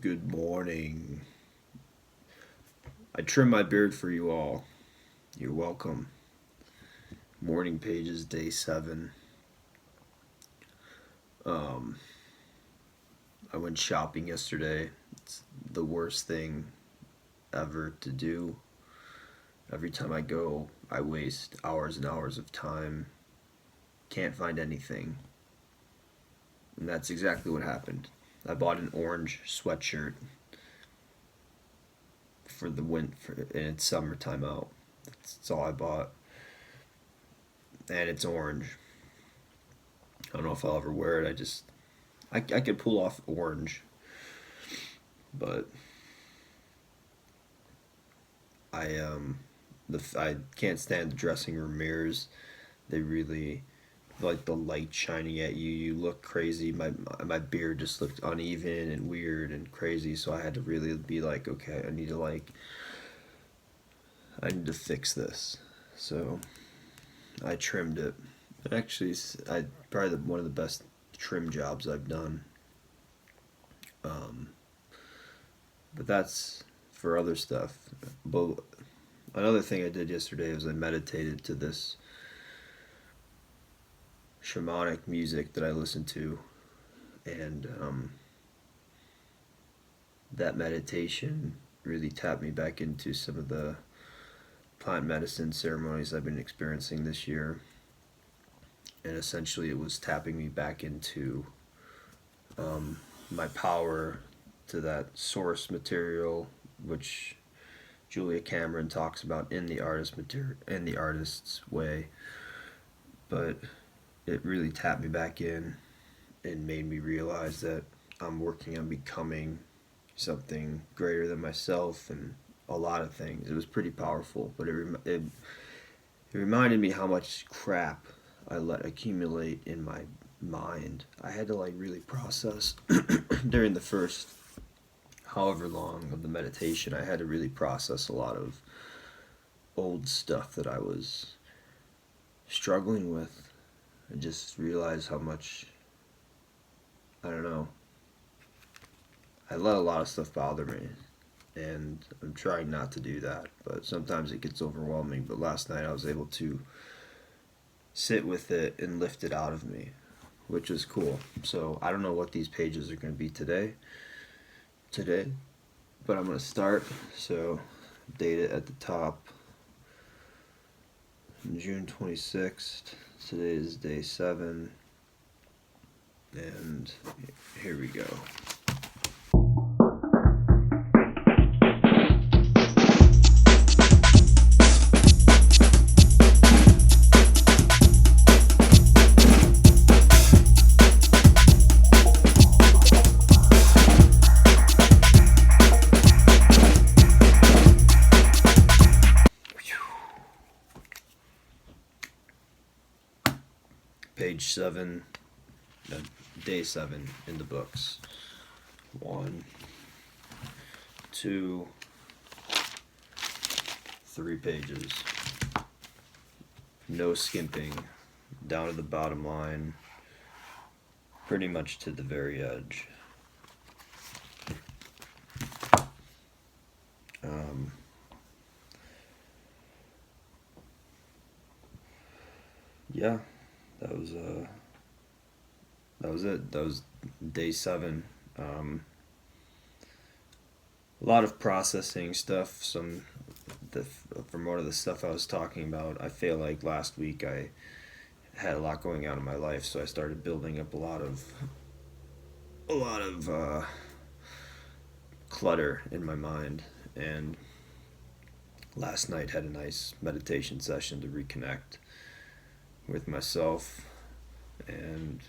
Good morning. I trimmed my beard for you all. You're welcome. Morning pages, day 7. Um, I went shopping yesterday. It's the worst thing ever to do. Every time I go, I waste hours and hours of time. Can't find anything. And that's exactly what happened. I bought an orange sweatshirt for the winter, and it's summertime out. That's all I bought. And it's orange. I don't know if I'll ever wear it. I could pull off orange, but I can't stand the dressing room mirrors. They really like the light shining at you. You look crazy. My beard just looked uneven and weird and crazy. So I had to really be like, okay, I need to fix this. So I trimmed it. Actually, I probably one of the best trim jobs I've done. Um, but that's for other stuff. But another thing I did yesterday was I meditated to this shamanic music that I listened to, and that meditation really tapped me back into some of the plant medicine ceremonies I've been experiencing this year. And essentially, it was tapping me back into my power, to that source material, which Julia Cameron talks about in the artist's way. But it really tapped me back in and made me realize that I'm working on becoming something greater than myself and a lot of things. It was pretty powerful, but it reminded me how much crap I let accumulate in my mind. I had to really process during the first however long of the meditation. I had to really process a lot of old stuff that I was struggling with. I just realized how much, I don't know, I let a lot of stuff bother me, and I'm trying not to do that, but sometimes it gets overwhelming. But last night I was able to sit with it and lift it out of me, which is cool. So I don't know what these pages are going to be today, but I'm going to start. So date it at the top, June 26th. Today is day 7, and here we go. Page 7, day 7 in the books. 1, 2, 3 pages. No skimping, down to the bottom line, pretty much to the very edge. Yeah. That was it. That was day 7. A lot of processing stuff. From one of the stuff I was talking about, I feel like last week I had a lot going on in my life, so I started building up a lot of clutter in my mind. And last night had a nice meditation session to reconnect with myself, and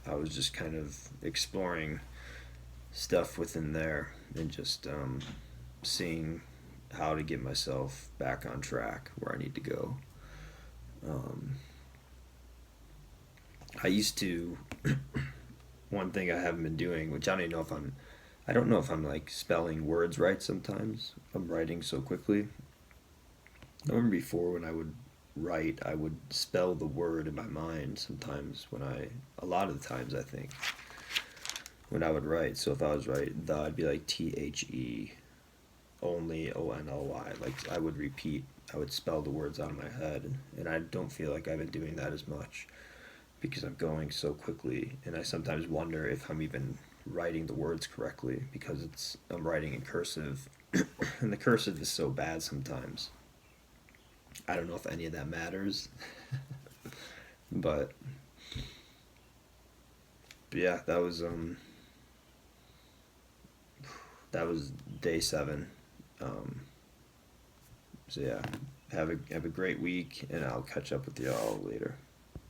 I was just kind of exploring stuff within there and just seeing how to get myself back on track where I need to go. I used to one thing I haven't been doing, which I don't know if I'm spelling words right sometimes. I'm writing so quickly. I remember before when I would write, I would spell the word in my mind sometimes a lot of the times I think, when I would write. So if I was writing the, I'd be like THE only ONLY. Like I would repeat, I would spell the words out of my head, and I don't feel like I've been doing that as much because I'm going so quickly, and I sometimes wonder if I'm even writing the words correctly because I'm writing in cursive, and the cursive is so bad sometimes. I don't know if any of that matters, but yeah, that was day 7. Um, so yeah, have a great week, and I'll catch up with y'all later.